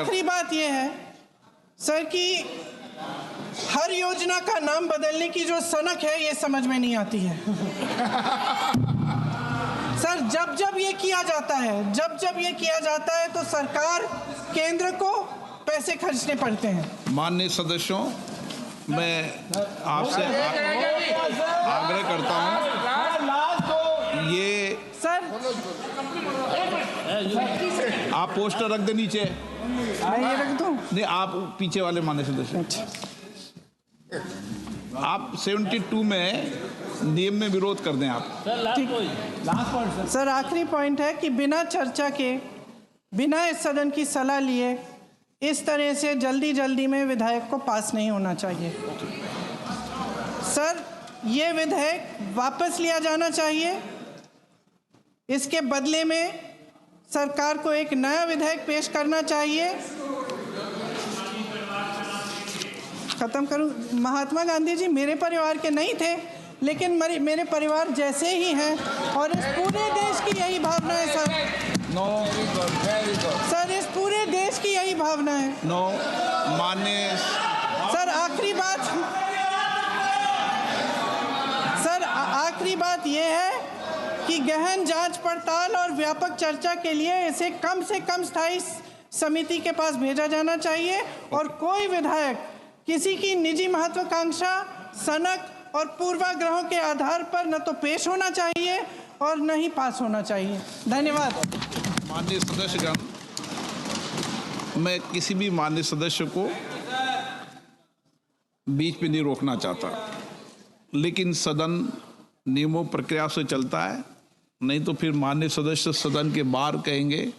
आखिरी बात यह है सर कि हर योजना का नाम बदलने की जो सनक है ये समझ में नहीं आती है। सर जब ये किया जाता है तो सरकार केंद्र को पैसे खर्चने पड़ते हैं। माननीय सदस्यों, मैं आपसे आग्रह करता हूं, ये सर आप पोस्टर रख दे नीचे। मैं ये रख दूं? नहीं, आप पीछे वाले माननीय सदस्य, आप 72 में नियम में विरोध कर दें आप। सर आखिरी पॉइंट है कि बिना चर्चा के, बिना इस सदन की सलाह लिए इस तरह से जल्दी में विधेयक को पास नहीं होना चाहिए। सर ये विधेयक वापस लिया जाना चाहिए। इसके बदले में सरकार को एक नया विधेयक पेश करना चाहिए। खत्म करूं। महात्मा गांधी जी मेरे परिवार के नहीं थे, लेकिन मेरे परिवार जैसे ही हैं और इस पूरे देश की यही भावना है सर। सर इस पूरे देश की यही भावना है। माननीय सर आखिरी बात यह है कि गहन जांच पड़ताल और व्यापक चर्चा के लिए इसे कम से कम स्थायी समिति के पास भेजा जाना चाहिए और कोई विधायक किसी की निजी महत्वाकांक्षा, सनक और पूर्वाग्रहों के आधार पर न तो पेश होना चाहिए और न ही पास होना चाहिए। धन्यवाद। माननीय सदस्यगण, मैं किसी भी माननीय सदस्य को बीच में नहीं रोकना चाहता, लेकिन सदन नियमों प्रक्रिया से चलता है, नहीं तो फिर माननीय सदस्य सदन के बाहर कहेंगे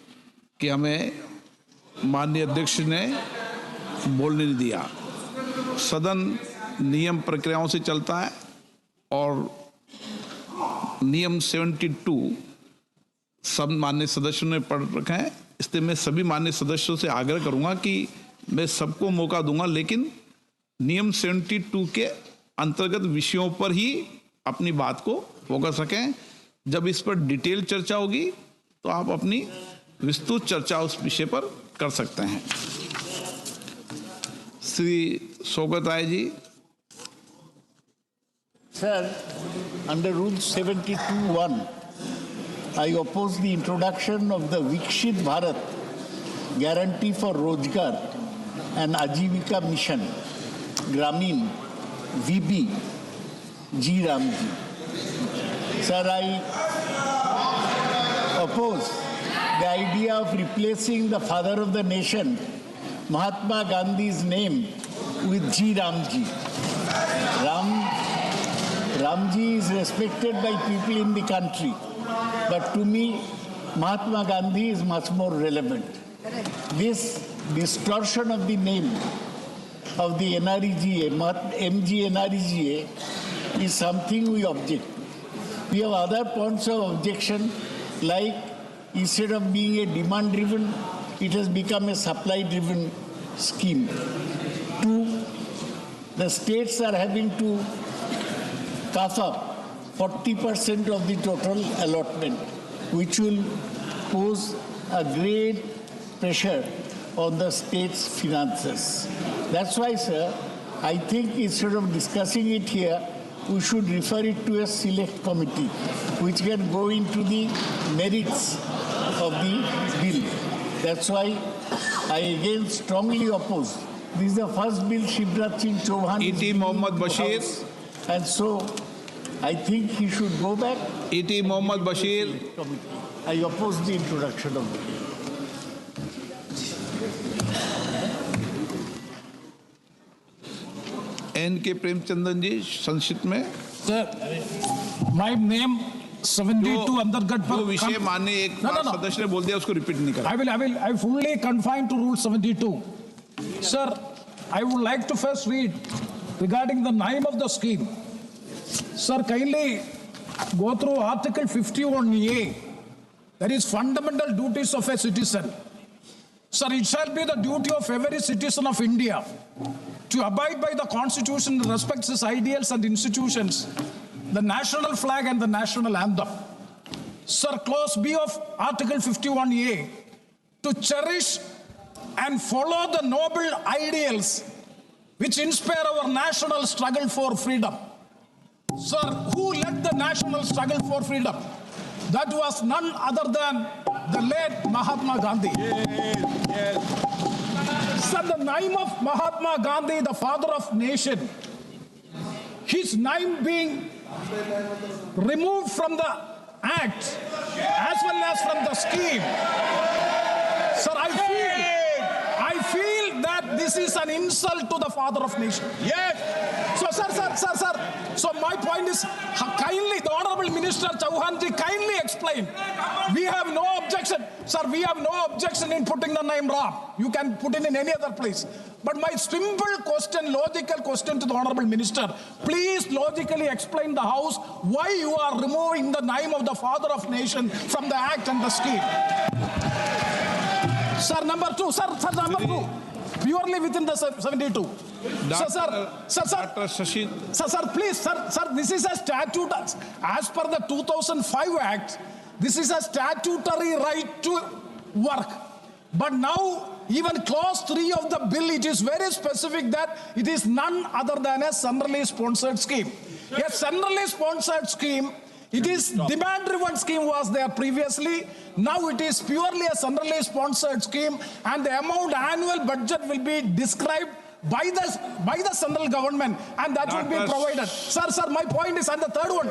कि हमें माननीय अध्यक्ष ने बोलने नहीं दिया। सदन नियम प्रक्रियाओं से चलता है और नियम 72 सब माननीय सदस्यों ने पढ़ रखे हैं, इसलिए मैं सभी माननीय सदस्यों से आग्रह करूंगा कि मैं सबको मौका दूंगा, लेकिन नियम 72 के अंतर्गत विषयों पर ही अपनी बात को फोकस रखें। जब इस पर डिटेल चर्चा होगी तो आप अपनी विस्तृत चर्चा उस विषय पर कर सकते हैं। Shri Shaukat Rai ji. Sir, under Rule 72(1), I oppose the introduction of the Vikshit Bharat Guarantee for Rozgar and Ajivika Mission, Gramin, VB, G. Ramji. Sir, I oppose the idea of replacing the father of the nation, Mahatma Gandhi's name, with G. Ramji. Ramji is respected by people in the country, but to me, Mahatma Gandhi is much more relevant. This distortion of the name of the NREGA, MG NREGA, is something we object to. We have other points of objection, like instead of being a demand-driven, it has become a supply-driven scheme. Two, the states are having to cough up 40% of the total allotment, which will pose a great pressure on the state's finances. That's why, sir, I think instead of discussing it here, we should refer it to a select committee, which can go into the merits of the bill. That's why I again strongly oppose. This is the first bill Shivraj Singh Chauhan E.T. Mohammad Bashir. And so I think he should go back. E.T. Mohammad Bashir. I oppose the introduction of the bill. N.K. Premachandran जी, संक्षिप्त में। Sir, my name 72 अंतर्गत पर विषय माननीय एक सदस्य ने बोल दिया, उसको रिपीट नहीं करा। I fully confine to Rule 72. Sir, I would like to first read regarding the name of the scheme. Sir, kindly go through Article 51A. That is fundamental duties of a citizen. Sir, it shall be the duty of every citizen of India to abide by the Constitution and respect its ideals and institutions, the national flag and the national anthem. Sir, clause B of Article 51A, to cherish and follow the noble ideals which inspire our national struggle for freedom. Sir, who led the national struggle for freedom? That was none other than the late Mahatma Gandhi. Sir, the name of Mahatma Gandhi, the father of nation, his name being removed from the act as well as from the scheme. Sir, I feel that this is an insult to the father of nation. Yes. So, sir. So my point is, kindly, the Honorable Minister Chauhanji, kindly explain. We have no objection. Sir, we have no objection in putting the name Ram. You can put it in any other place. But my simple question, logical question to the Honorable Minister, please logically explain the House why you are removing the name of the father of nation from the act and the scheme. Sir, number two. Purely within the 72. Dr. Shashi. Sir, please, sir, this is a statute. As per the 2005 Act, this is a statutory right to work. But now, even clause 3 of the bill, it is very specific that it is none other than a centrally sponsored scheme. A centrally sponsored scheme, it is demand-driven scheme was there previously. Now it is purely a centrally sponsored scheme, and the amount annual budget will be described by the central government, and that will be provided. Sir, my point is, and the third one,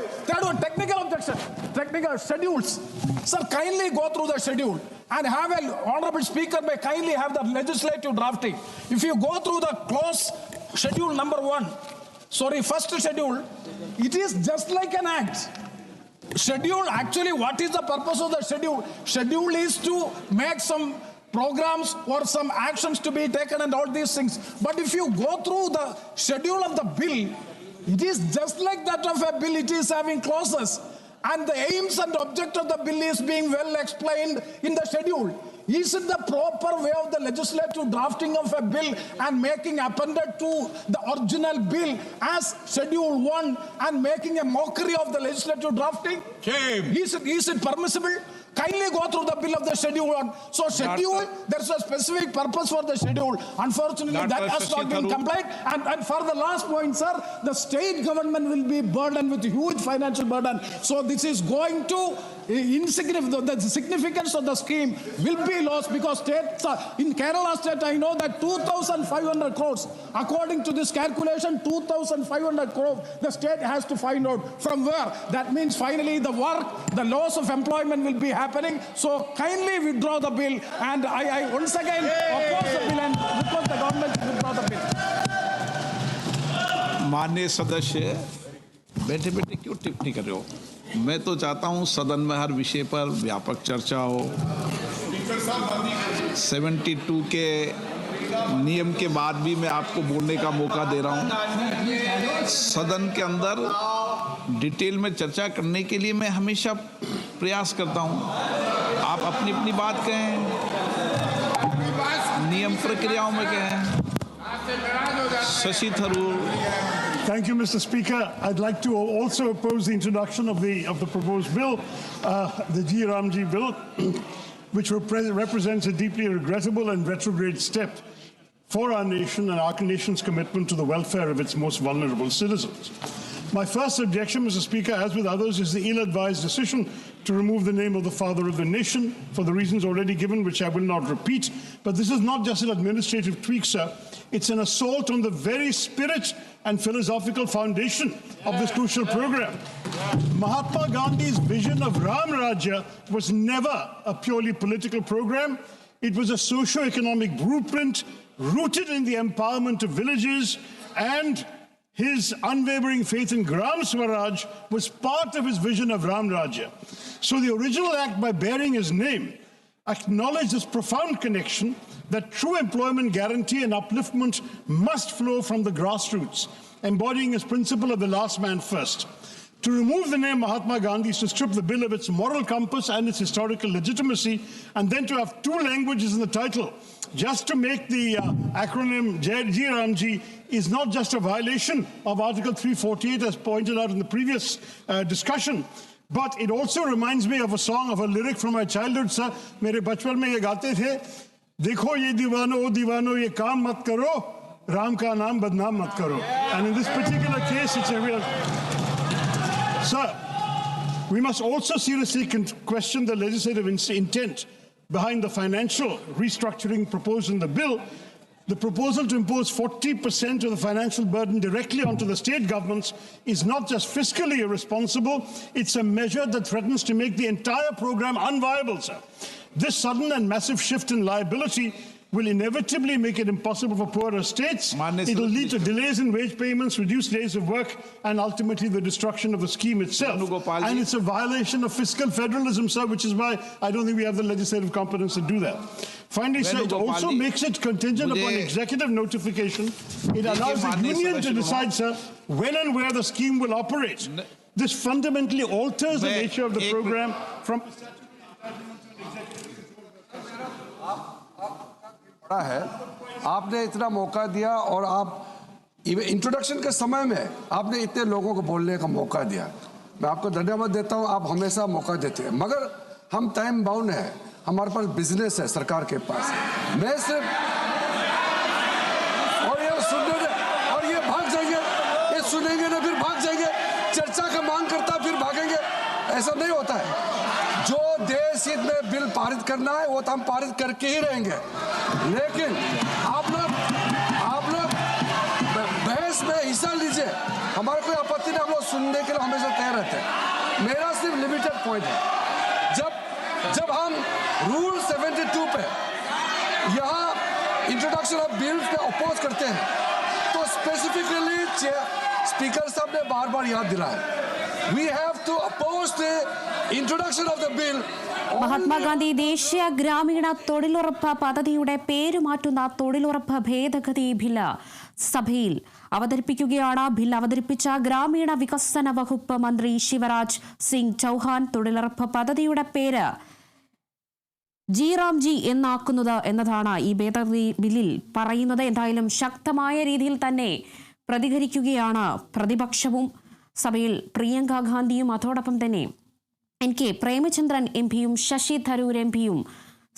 technical objection, technical schedules. Sir, kindly go through the schedule and have an honorable speaker may kindly have the legislative drafting. If you go through the clause schedule number 1, first schedule, it is just like an act. Schedule, actually, what is the purpose of the schedule? Schedule is to make some programs or some actions to be taken and all these things. But if you go through the schedule of the bill, it is just like that of a bill. It is having clauses. And the aims and object of the bill is being well explained in the schedule. Is it the proper way of the legislative drafting of a bill and making appended to the original bill as Schedule 1 and making a mockery of the legislative drafting? Shame. Is it permissible? Kindly go through the bill of the Schedule 1. So schedule, there's a specific purpose for the schedule. Unfortunately, that has not been complied. And for the last point, sir, the state government will be burdened with huge financial burden. So this is going to the significance of the scheme will be lost because states, in Kerala state, I know that 2,500 crores, according to this calculation, 2,500 crores, the state has to find out from where. That means finally the loss of employment will be happening. So kindly withdraw the bill, and I once again oppose the bill and request the government to withdraw the bill. माननीय सदस्य, बैठे बैठे क्यों टिप्पणी कर रहे हो? मैं तो चाहता हूं सदन में हर विषय पर व्यापक चर्चा हो। 72 के नियम के बाद भी मैं आपको बोलने का मौका दे रहा हूं। सदन के अंदर डिटेल में चर्चा करने के लिए मैं हमेशा प्रयास करता हूं। आप अपनी अपनी बात कहें, नियम प्रक्रियाओं में कहें। Shashi Tharoor. Thank you, Mr. Speaker. I'd like to also oppose the introduction of the proposed bill, the G. Ramji bill, which represents a deeply regrettable and retrograde step for our nation and our nation's commitment to the welfare of its most vulnerable citizens. My first objection, Mr. Speaker, as with others, is the ill-advised decision to remove the name of the father of the nation for the reasons already given, which I will not repeat. But this is not just an administrative tweak, sir. It's an assault on the very spirit and philosophical foundation of this crucial program. Mahatma Gandhi's vision of Ram Rajya was never a purely political program. It was a socio-economic blueprint rooted in the empowerment of villages, and his unwavering faith in Gram Swaraj was part of his vision of Ram Rajya. So the original act, by bearing his name, acknowledged this profound connection that true employment guarantee and upliftment must flow from the grassroots, embodying his principle of the last man first. To remove the name Mahatma Gandhi is to strip the bill of its moral compass and its historical legitimacy, and then to have two languages in the title, just to make the acronym G. Ramji, is not just a violation of Article 348, as pointed out in the previous discussion, but it also reminds me of a song, of a lyric from my childhood, sir. Mere bachpan mein ye gaate the. देखो ये दीवानो ये काम मत करो, राम का नाम बदनाम मत करो. And in this particular case, it's a real... Sir, we must also seriously question the legislative intent behind the financial restructuring proposed in the bill. The proposal to impose 40% of the financial burden directly onto the state governments is not just fiscally irresponsible, it's a measure that threatens to make the entire program unviable, sir. This sudden and massive shift in liability will inevitably make it impossible for poorer states. It will lead to delays in wage payments, reduced days of work, and ultimately the destruction of the scheme itself. And it's a violation of fiscal federalism, sir, which is why I don't think we have the legislative competence to do that. Finally, sir, it also makes it contingent upon executive notification. It allows the union to decide, sir, when and where the scheme will operate. This fundamentally alters the nature of the program from... है आपने इतना मौका दिया और आप introduction के समय में आपने इतने लोगों को बोलने का मौका दिया. मैं आपको धन्यवाद देता हूं. आप हमेशा मौका देते हैं, मगर हम टाइम बाउंड है. हमारे पास बिजनेस है सरकार के पास. मैं सिर्फ और ये सुनने और ये भाग जाएंगे, ये सुनेंगे ना फिर भाग जाएंगे. चर्चा का मांग करता फिर भागेंगे. ऐसा नहीं होता है. जो देश हित में बिल पारित करना है वो तो हम पारित करके ही रहेंगे. लेकिन आप लोग बहस में हिस्सा लीजिए. हमारे कोई आपत्ति नहीं. हम लोग सुनने के लिए हमेशा तैयार रहते हैं. मेरा सिर्फ लिमिटेड पॉइंट है. जब हम रूल 72 पे यहाँ इंट्रोडक्शन ऑफ बिल्स पे अपोज करते हैं तो स्पेसिफिकली स्पीकर साहब ने बार-बार याद दिलाया. We have to oppose the introduction of the bill. Mahatma Gandhi ദേശീയ ഗ്രാമീണ തൊഴിലുറപ്പ് പദ്ധതിയുടെ പേരുമാറ്റുന്ന തൊഴിലുറപ്പ് ഭേദഗതി ബില്ല് സഭയിൽ അവതരിപ്പിക്കുകയാണ്. ബിൽ അവതരിപ്പിച്ച ഗ്രാമീണ വികസന വകുപ്പ് മന്ത്രി ശിവരാജ് സിംഗ് ചൗഹാൻ തൊഴിലുറപ്പ് പദ്ധതിയുടെ പേര് ജിറാംജി എന്നാക്കുന്നത് എന്നതാണ് ഈ ഭേദഗതി ബില്ലിൽ പറയുന്നത്. എന്തായാലും ശക്തമായ രീതിയിൽ തന്നെ പ്രതികരിക്കുകയാണ് പ്രതിപക്ഷവും. സഭയിൽ പ്രിയങ്ക ഗാന്ധിയും അതോടൊപ്പം തന്നെ NK പ്രേമചന്ദ്രൻ MP-യും ശശി തരൂർ MP-യും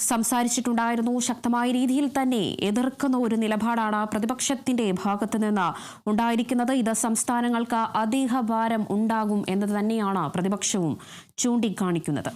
സംസാരിച്ചിട്ടുണ്ടായിരുന്നു. ശക്തമായ രീതിയിൽ തന്നെ എതിർക്കുന്ന ഒരു നിലപാടാണ് പ്രതിപക്ഷത്തിന്റെ ഭാഗത്തു നിന്ന് ഉണ്ടായിരിക്കുന്നത്. ഇത് സംസ്ഥാനങ്ങൾക്ക് അധിക ഭാരം ഉണ്ടാകും എന്നത് തന്നെയാണ് പ്രതിപക്ഷവും ചൂണ്ടിക്കാണിക്കുന്നത്.